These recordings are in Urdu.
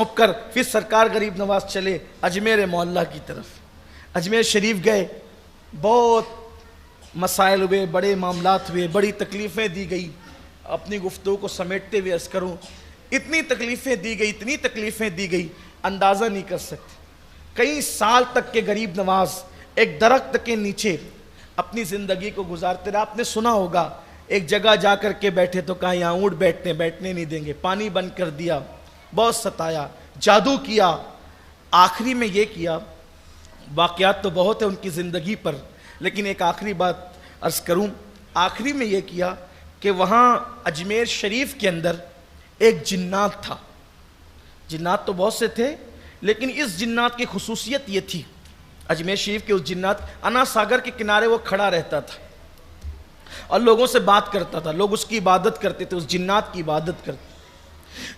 سونپ کر پھر سرکار غریب نواز چلے اجمیر معلیٰ کی طرف. اجمیر شریف گئے, بہت مسائل ہوئے, بڑے معاملات ہوئے, بڑی تکلیفیں دی گئی. اپنی گفتگو کو سمیٹتے ہوئے عرض کروں, اتنی تکلیفیں دی گئی اندازہ نہیں کر سکتے. کئی سال تک کے غریب نواز ایک درخت کے نیچے اپنی زندگی کو گزارتے رہے. آپ نے سنا ہوگا ایک جگہ جا کر کے بیٹھے تو کہا یہاں اونٹ بیٹھنے نہیں دیں گے, پانی بند کر دیا, بہت ستایا, جادو کیا. آخری میں یہ کیا, واقعات تو بہت ہیں ان کی زندگی پر, لیکن ایک آخری بات عرض کروں. آخری میں یہ کیا کہ وہاں اجمیر شریف کے اندر ایک جنات تھا. جنات تو بہت سے تھے, لیکن اس جنات کی خصوصیت یہ تھی, اجمیر شریف کے اس جنات, انا ساگر کے کنارے وہ کھڑا رہتا تھا اور لوگوں سے بات کرتا تھا. لوگ اس کی عبادت کرتے تھے, اس جنات کی عبادت کرتے.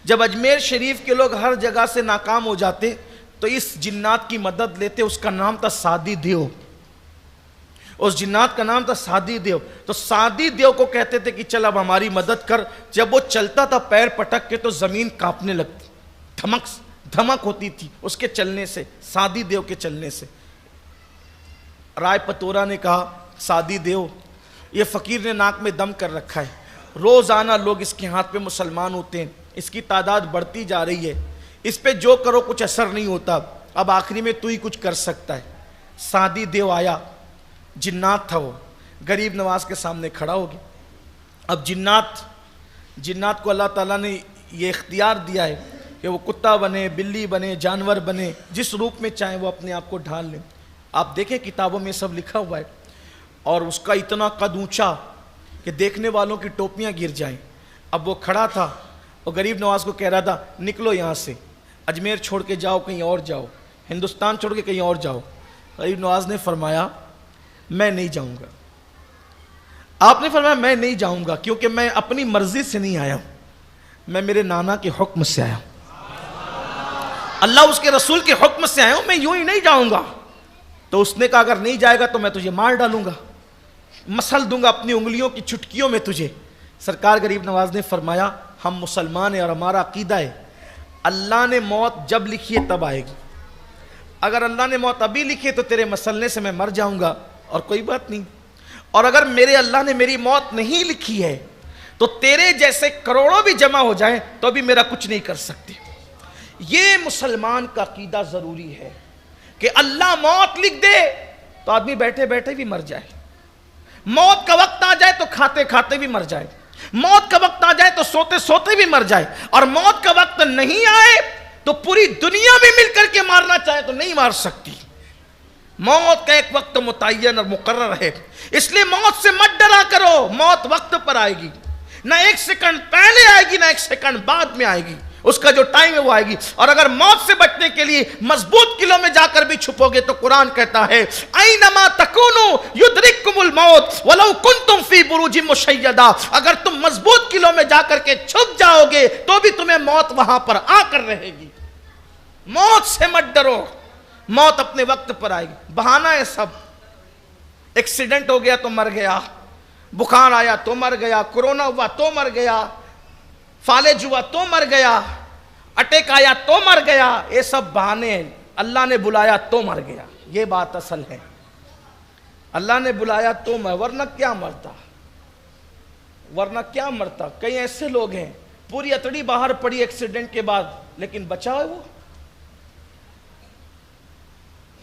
جب اجمیر شریف کے لوگ ہر جگہ سے ناکام ہو جاتے تو اس جنات کی مدد لیتے. اس کا نام تھا سادی دیو. اس جنات کا نام تھا سادی دیو. تو سادی دیو کو کہتے تھے کہ چل اب ہماری مدد کر. جب وہ چلتا تھا پیر پٹک کے تو زمین کانپنے لگتی, دھمک ہوتی تھی اس کے چلنے سے, سادی دیو کے چلنے سے. رائے پتورا نے کہا سادی دیو یہ فقیر نے ناک میں دم کر رکھا ہے, روزانہ لوگ اس کے ہاتھ پہ مسلمان ہوتے ہیں, اس کی تعداد بڑھتی جا رہی ہے, اس پہ جو کرو کچھ اثر نہیں ہوتا, اب آخری میں تو ہی کچھ کر سکتا ہے. سادی دیو آیا, جنات تھا وہ, غریب نواز کے سامنے کھڑا ہو گیا. اب جنات کو اللہ تعالیٰ نے یہ اختیار دیا ہے کہ وہ کتا بنے, بلی بنے, جانور بنے, جس روپ میں چاہیں وہ اپنے آپ کو ڈھال لیں. آپ دیکھیں کتابوں میں سب لکھا ہوا ہے. اور اس کا اتنا قد اونچا کہ دیکھنے والوں کی ٹوپیاں گر جائیں. اب وہ کھڑا تھا اور غریب نواز کو کہہ رہا تھا نکلو یہاں سے, اجمیر چھوڑ کے جاؤ, کہیں اور جاؤ, ہندوستان چھوڑ کے کہیں اور جاؤ. غریب نواز نے فرمایا میں نہیں جاؤں گا. آپ نے فرمایا میں نہیں جاؤں گا کیونکہ میں اپنی مرضی سے نہیں آیا ہوں, میں میرے نانا کے حکم سے آیا ہوں, اللہ اس کے رسول کے حکم سے آیا ہوں, میں یوں ہی نہیں جاؤں گا. تو اس نے کہا اگر نہیں جائے گا تو میں تجھے مار ڈالوں گا, مسل دوں گا اپنی انگلیوں کی چٹکیوں میں تجھے. سرکار غریب نواز نے فرمایا ہم مسلمان ہیں اور ہمارا عقیدہ ہے اللہ نے موت جب لکھی ہے تب آئے گی. اگر اللہ نے موت ابھی لکھی ہے تو تیرے مسلنے سے میں مر جاؤں گا اور کوئی بات نہیں, اور اگر میرے اللہ نے میری موت نہیں لکھی ہے تو تیرے جیسے کروڑوں بھی جمع ہو جائیں تو بھی میرا کچھ نہیں کر سکتے. یہ مسلمان کا عقیدہ ضروری ہے کہ اللہ موت لکھ دے تو آدمی بیٹھے بیٹھے بھی مر جائے, موت کا وقت آ جائے تو کھاتے کھاتے بھی مر جائے, موت کا وقت آ جائے تو سوتے سوتے بھی مر جائے, اور موت کا وقت نہیں آئے تو پوری دنیا میں مل کر کے مارنا چاہے تو نہیں مار سکتی. موت کا ایک وقت متعین اور مقرر ہے, اس لیے موت سے مت ڈرا کرو. موت وقت پر آئے گی, نہ ایک سیکنڈ پہلے آئے گی نہ ایک سیکنڈ بعد میں آئے گی, اس کا جو ٹائم ہے وہ آئے گی. اور اگر موت سے بچنے کے لیے مضبوط قلعوں میں جا کر بھی چھپو گے تو قرآن کہتا ہے اینما تکونوا یدرککم الموت ولو کنتم فی بروج مشیدہ, اگر تم مضبوط قلعوں میں جا کر کے چھپ جاؤ گے تو بھی تمہیں موت وہاں پر آ کر رہے گی. موت سے مت ڈرو, موت اپنے وقت پر آئے گی. بہانہ ہے سب, ایکسیڈنٹ ہو گیا تو مر گیا, بخار آیا تو مر گیا, کورونا ہوا تو مر گیا, فالج ہوا تو مر گیا, اٹیک آیا تو مر گیا, یہ سب بہانے ہیں. اللہ نے بلایا تو مر گیا, یہ بات اصل ہے. اللہ نے بلایا تو ورنہ کیا مرتا. کئی ایسے لوگ ہیں پوری اتڑی باہر پڑی ایکسیڈنٹ کے بعد لیکن بچا ہے, وہ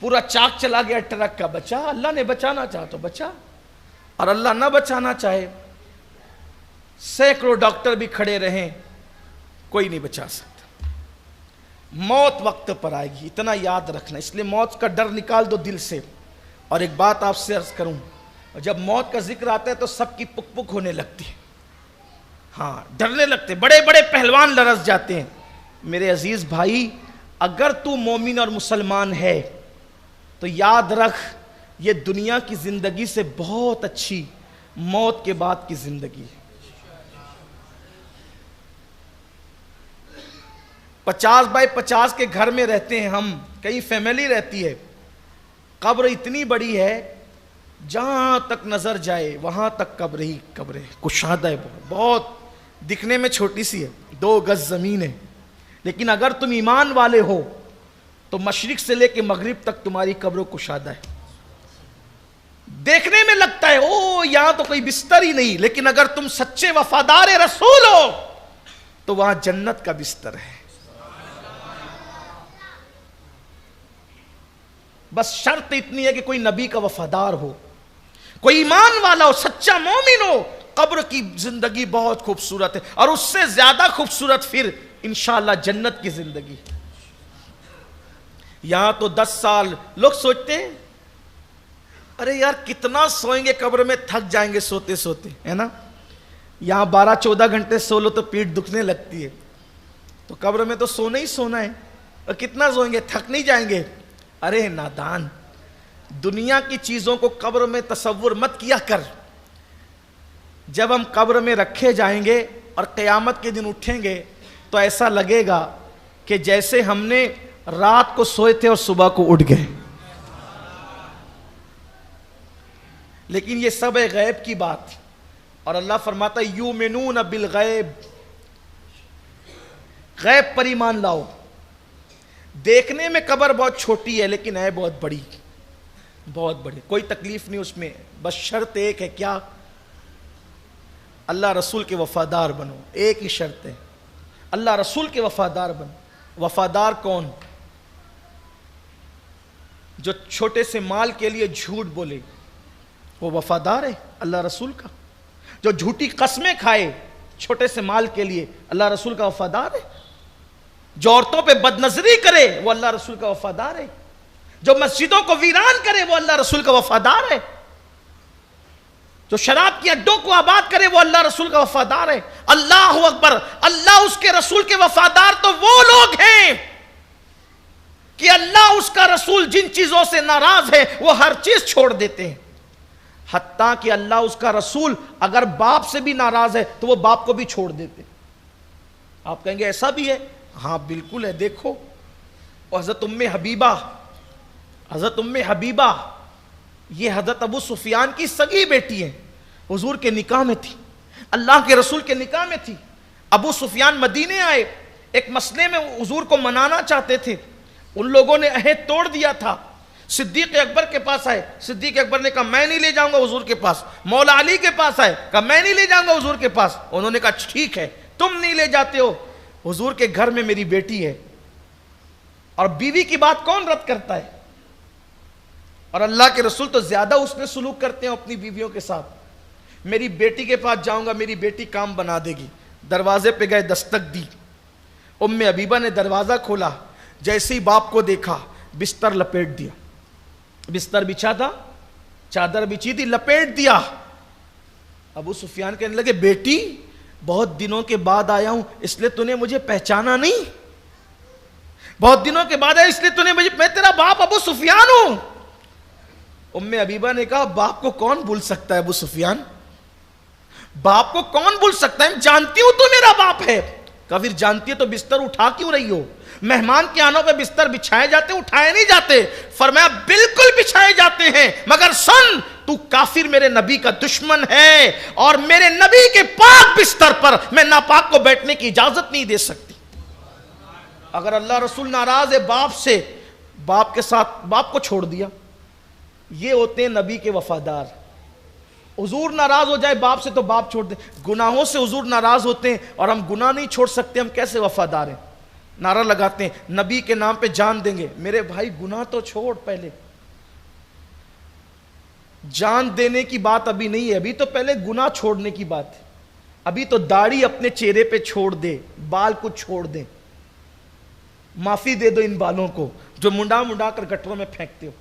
پورا چاک چلا گیا ٹرک کا, بچا. اللہ نے بچانا چاہا تو بچا, اور اللہ نہ بچانا چاہے سینکڑوں ڈاکٹر بھی کھڑے رہیں کوئی نہیں بچا سکتا. موت وقت پر آئے گی, اتنا یاد رکھنا. اس لیے موت کا ڈر نکال دو دل سے. اور ایک بات آپ سے عرض کروں, جب موت کا ذکر آتا ہے تو سب کی پک پک ہونے لگتی ہے, ہاں ڈرنے لگتے, بڑے بڑے پہلوان لرز جاتے ہیں. میرے عزیز بھائی, اگر تو مومن اور مسلمان ہے تو یاد رکھ یہ دنیا کی زندگی سے بہت اچھی موت کے بعد کی زندگی ہے. 50x50 کے گھر میں رہتے ہیں ہم, کئی فیملی رہتی ہے. قبر اتنی بڑی ہے جہاں تک نظر جائے وہاں تک قبر ہی قبر ہے. کشادہ ہے, بہت دکھنے میں چھوٹی سی ہے, 2 گز زمین ہے لیکن اگر تم ایمان والے ہو تو مشرق سے لے کے مغرب تک تمہاری قبر کشادہ ہے. دیکھنے میں لگتا ہے او یہاں تو کوئی بستر ہی نہیں، لیکن اگر تم سچے وفادار رسول ہو تو وہاں جنت کا بستر ہے. بس شرط اتنی ہے کہ کوئی نبی کا وفادار ہو، کوئی ایمان والا ہو، سچا مومن ہو. قبر کی زندگی بہت خوبصورت ہے، اور اس سے زیادہ خوبصورت پھر انشاءاللہ جنت کی زندگی. یہاں تو 10 سال لوگ سوچتے ہیں ارے یار کتنا سوئیں گے قبر میں، تھک جائیں گے سوتے سوتے، ہے نا. یہاں 12-14 گھنٹے سو لو تو پیٹ دکھنے لگتی ہے، تو قبر میں تو سونا ہی سونا ہے، اور کتنا سوئیں گے، تھک نہیں جائیں گے. ارے نادان، دنیا کی چیزوں کو قبر میں تصور مت کیا کر. جب ہم قبر میں رکھے جائیں گے اور قیامت کے دن اٹھیں گے تو ایسا لگے گا کہ جیسے ہم نے رات کو سوئے تھے اور صبح کو اٹھ گئے. لیکن یہ سب ہے غیب کی بات، اور اللہ فرماتا ہے یؤمنون بالغیب، غیب پر ایمان لاؤ. دیکھنے میں قبر بہت چھوٹی ہے لیکن ہے بہت بڑی، بہت بڑی، کوئی تکلیف نہیں اس میں. بس شرط ایک ہے، کیا؟ اللہ رسول کے وفادار بنو. ایک ہی شرط ہے، اللہ رسول کے وفادار بنو. وفادار کون؟ جو چھوٹے سے مال کے لیے جھوٹ بولے وہ وفادار ہے اللہ رسول کا. جو جھوٹی قسمیں کھائے چھوٹے سے مال کے لیے اللہ رسول کا وفادار ہے. جو عورتوں پہ بد نظری کرے وہ اللہ رسول کا وفادار ہے. جو مسجدوں کو ویران کرے وہ اللہ رسول کا وفادار ہے. جو شراب کے اڈوں کو آباد کرے وہ اللہ رسول کا وفادار ہے. اللہ اکبر. اللہ اس کے رسول کے وفادار تو وہ لوگ ہیں کہ اللہ اس کا رسول جن چیزوں سے ناراض ہے وہ ہر چیز چھوڑ دیتے ہیں. حتیٰ کہ اللہ اس کا رسول اگر باپ سے بھی ناراض ہے تو وہ باپ کو بھی چھوڑ دیتے. آپ کہیں گے ایسا بھی ہے؟ ہاں بالکل ہے. دیکھو حضرت ام حبیبہ یہ حضرت ابو سفیان کی سگی بیٹی ہے، حضور کے نکاح میں تھی، اللہ کے رسول کے نکاح میں تھی. ابو سفیان مدینے آئے، ایک مسئلے میں حضور کو منانا چاہتے تھے، ان لوگوں نے عہد توڑ دیا تھا. صدیق اکبر کے پاس آئے، صدیق اکبر نے کہا میں نہیں لے جاؤں گا حضور کے پاس. مولا علی کے پاس آئے، کہا میں نہیں لے جاؤں گا حضور کے پاس. انہوں نے کہا ٹھیک ہے تم نہیں لے جاتے ہو، حضور کے گھر میں میری بیٹی ہے، اور بیوی کی بات کون رد کرتا ہے؟ اور اللہ کے رسول تو زیادہ اس نے سلوک کرتے ہیں اپنی بیویوں کے ساتھ. میری بیٹی کے پاس جاؤں گا، میری بیٹی کام بنا دے گی. دروازے پہ گئے، دستک دی. ام حبیبہ نے دروازہ کھولا، جیسے ہی باپ کو دیکھا بستر لپیٹ دیا. بستر بچھا تھا، چادر بچھی تھی، لپیٹ دیا. ابو سفیان کہنے لگے بیٹی بہت دنوں کے بعد آیا ہوں اس لیے تو نے مجھے پہچانا نہیں؟ بہت دنوں کے بعد آیا اس لیے تو نے میں تیرا باپ ابو سفیان ہوں. ام حبیبہ نے کہا باپ کو کون بھول سکتا ہے ابو سفیان، باپ کو کون بھول سکتا ہے، جانتی ہوں تو میرا باپ ہے. کہا پھر جانتی ہے تو بستر اٹھا کیوں رہی ہو؟ مہمان کے آنوں پہ بستر بچھائے جاتے، اٹھائے نہیں جاتے. فرمایا بالکل بچھائے جاتے ہیں، مگر سن تو کافر میرے نبی کا دشمن ہے، اور میرے نبی کے پاک بستر پر میں ناپاک کو بیٹھنے کی اجازت نہیں دے سکتی. اگر اللہ رسول ناراض ہے باپ سے، باپ کے ساتھ باپ کو چھوڑ دیا. یہ ہوتے ہیں نبی کے وفادار. حضور ناراض ہو جائے باپ سے تو باپ چھوڑ دیں. گناہوں سے حضور ناراض ہوتے ہیں اور ہم گناہ نہیں چھوڑ سکتے، ہم کیسے وفادار ہیں؟ نعرہ لگاتے ہیں نبی کے نام پہ جان دیں گے. میرے بھائی گناہ تو چھوڑ، پہلے جان دینے کی بات ابھی نہیں ہے، ابھی تو پہلے گناہ چھوڑنے کی بات ہے. ابھی تو داڑھی اپنے چہرے پہ چھوڑ دے، بال کو چھوڑ دے. معافی دے دو ان بالوں کو جو منڈا منڈا کر گٹروں میں پھینکتے ہو.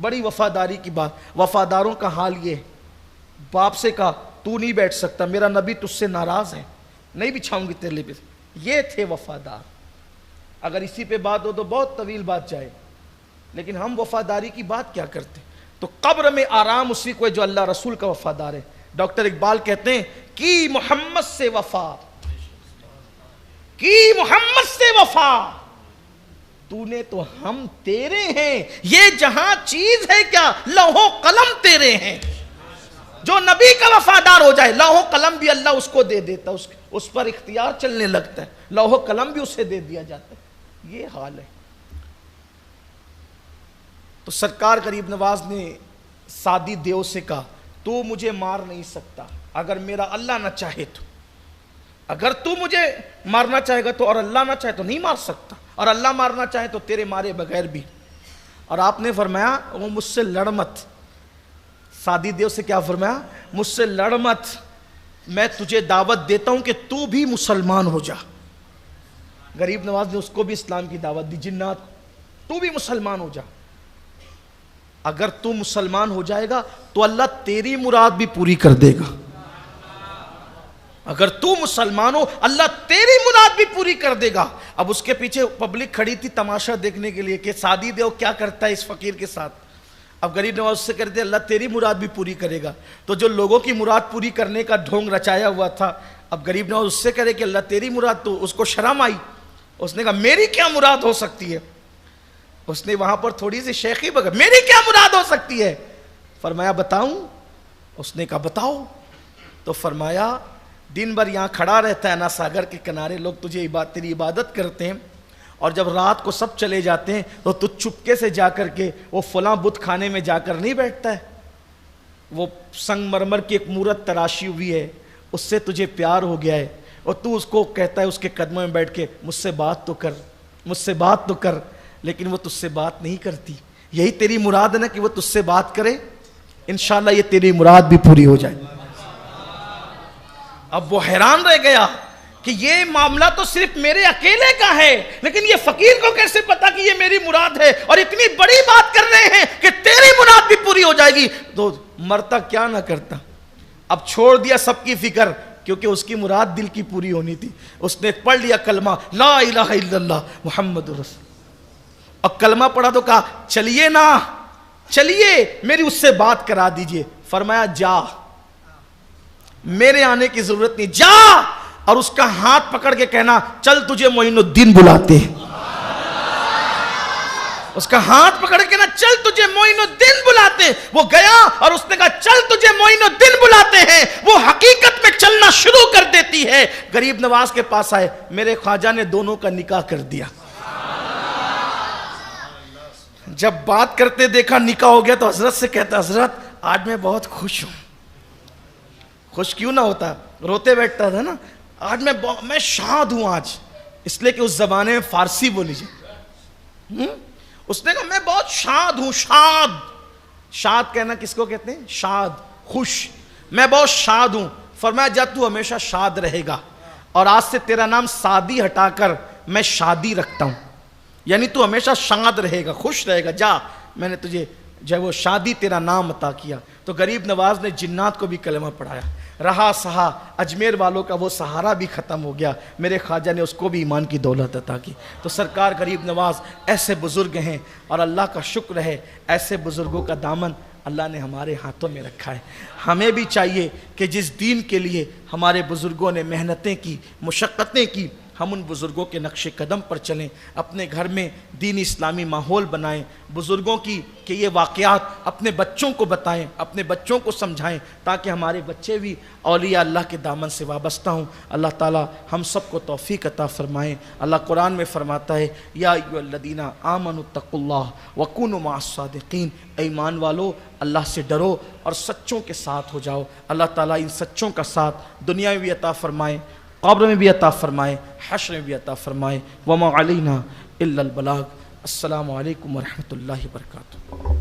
بڑی وفاداری کی بات. وفاداروں کا حال یہ ہے، باپ سے کہا تو نہیں بیٹھ سکتا، میرا نبی تجھ سے ناراض ہے، نہیں بچھاؤں گی تیرے لیے. یہ تھے وفادار. اگر اسی پہ بات ہو تو بہت طویل بات جائے، لیکن ہم وفاداری کی بات کیا کرتے؟ تو قبر میں آرام اسی کو ہے جو اللہ رسول کا وفادار ہے. ڈاکٹر اقبال کہتے ہیں کی محمد سے وفا، کی محمد سے وفا، تو نے تو ہم تیرے ہیں، یہ جہاں چیز ہے کیا لوح و قلم تیرے ہیں. جو نبی کا وفادار ہو جائے لوح و قلم بھی اللہ اس کو دے دیتا، اس پر اختیار چلنے لگتا ہے، لوح و قلم بھی اسے دے دیا جاتا ہے. یہ حال ہے. تو سرکار غریب نواز نے سعدی دیو سے کہا تو مجھے مار نہیں سکتا اگر میرا اللہ نہ چاہے تو. اگر تو مجھے مارنا چاہے گا تو، اور اللہ نہ چاہے تو نہیں مار سکتا، اور اللہ مارنا چاہے تو تیرے مارے بغیر بھی. اور آپ نے فرمایا وہ مجھ سے لڑ مت. سعدی دیو سے کیا فرمایا؟ مجھ سے لڑ مت، میں تجھے دعوت دیتا ہوں کہ تو بھی مسلمان ہو جا. غریب نواز نے اس کو بھی اسلام کی دعوت دی، جنات تو بھی مسلمان ہو جا. اگر تو مسلمان ہو جائے گا تو اللہ تیری مراد بھی پوری کر دے گا. اگر تو مسلمان ہو اللہ تیری مراد بھی پوری کر دے گا. اب اس کے پیچھے پبلک کھڑی تھی تماشا دیکھنے کے لیے کہ سعدی دیو کیا کرتا ہے اس فقیر کے ساتھ. اب غریب نواز سے کہتے اللہ تیری مراد بھی پوری کرے گا. تو جو لوگوں کی مراد پوری کرنے کا ڈھونگ رچایا ہوا تھا، اب غریب نواز اس سے کرے کہ اللہ تیری مراد، تو اس کو شرم آئی. اس نے کہا میری کیا مراد ہو سکتی ہے. اس نے وہاں پر تھوڑی سی شیخی بگا، میری کیا مراد ہو سکتی ہے. فرمایا بتاؤں؟ اس نے کہا بتاؤ. تو فرمایا دن بھر یہاں کھڑا رہتا ہے نا ساگر کے کنارے، لوگ تجھے تیری عبادت کرتے ہیں، اور جب رات کو سب چلے جاتے ہیں تو تو چپکے سے جا کر کے وہ فلاں بت خانے میں جا کر نہیں بیٹھتا ہے، وہ سنگ مرمر کی ایک مورت تراشی ہوئی ہے، اس سے تجھے پیار ہو گیا ہے، اور تو اس کو کہتا ہے اس کے قدموں میں بیٹھ کے مجھ سے بات تو کر، مجھ سے بات تو کر، لیکن وہ تجھ سے بات نہیں کرتی. یہی تیری مراد ہے نا کہ وہ تجھ سے بات کرے؟ انشاءاللہ یہ تیری مراد بھی پوری ہو جائے. اب وہ حیران رہ گیا کہ یہ معاملہ تو صرف میرے اکیلے کا ہے، لیکن یہ فقیر کو کیسے پتا کہ یہ میری مراد ہے، اور اتنی بڑی بات کر رہے ہیں کہ تیری مراد بھی پوری ہو جائے گی. تو مرتا کیا نہ کرتا. اب چھوڑ دیا سب کی فکر، کیونکہ اس کی مراد دل کی پوری ہونی تھی. اس نے پڑھ لیا کلمہ لا الہ الا اللہ محمد رسول. اور کلمہ پڑھا تو کہا چلیے نا، چلیے میری اس سے بات کرا دیجئے. فرمایا جا، میرے آنے کی ضرورت نہیں، جا. اور اس کا ہاتھ پکڑ کے کہنا چل تجھے معین الدین بلاتے ہیں. اس کا ہاتھ پکڑ کے کہنا چل تجھے معین الدین بلاتے ہیں. وہ گیا اور اس نے کہا چل تجھے معین الدین بلاتے ہیں. وہ حقیقت میں چلنا شروع کر دیتی ہے. غریب نواز کے پاس آئے، میرے خواجہ نے دونوں کا نکاح کر دیا. جب بات کرتے دیکھا نکاح ہو گیا تو حضرت سے کہتا حضرت آج میں بہت خوش ہوں. خوش کیوں نہ ہوتا، روتے بیٹھتا تھا نا. آج میں شاد ہوں آج، اس لیے کہ اس زمانے میں فارسی بولی جائے. اس نے کہا میں بہت شاد ہوں. شاد، شاد کہنا کس کو کہتے ہیں؟ شاد، خوش. میں بہت شاد ہوں. فرمایا جا تو ہمیشہ شاد رہے گا، اور آج سے تیرا نام سعدی ہٹا کر میں شادی رکھتا ہوں، یعنی تو ہمیشہ شاد رہے گا، خوش رہے گا. جا، میں نے تجھے جب وہ شادی تیرا نام عطا کیا. تو غریب نواز نے جنات کو بھی کلمہ پڑھایا. رہا سہا اجمیر والوں کا وہ سہارا بھی ختم ہو گیا، میرے خواجہ نے اس کو بھی ایمان کی دولت عطا کی. تو سرکار غریب نواز ایسے بزرگ ہیں، اور اللہ کا شکر ہے ایسے بزرگوں کا دامن اللہ نے ہمارے ہاتھوں میں رکھا ہے. ہمیں بھی چاہیے کہ جس دین کے لیے ہمارے بزرگوں نے محنتیں کی، مشقتیں کی، ہم ان بزرگوں کے نقش قدم پر چلیں، اپنے گھر میں دین اسلامی ماحول بنائیں، بزرگوں کی کہ یہ واقعات اپنے بچوں کو بتائیں، اپنے بچوں کو سمجھائیں، تاکہ ہمارے بچے بھی اولیاء اللہ کے دامن سے وابستہ ہوں. اللہ تعالی ہم سب کو توفیق عطا فرمائیں. اللہ قرآن میں فرماتا ہے یا ایھا الذین آمنوا اتقوا اللہ وکونوا مع الصادقین. ایمان والو اللہ سے ڈرو اور سچوں کے ساتھ ہو جاؤ. اللہ تعالیٰ ان سچوں کا ساتھ دنیا میں بھی عطا فرمائیں، قبر میں بھی عطا فرمائے، حشر میں بھی عطا فرمائے. وما علینا الا البلاغ. السلام علیکم ورحمۃ اللہ وبرکاتہ.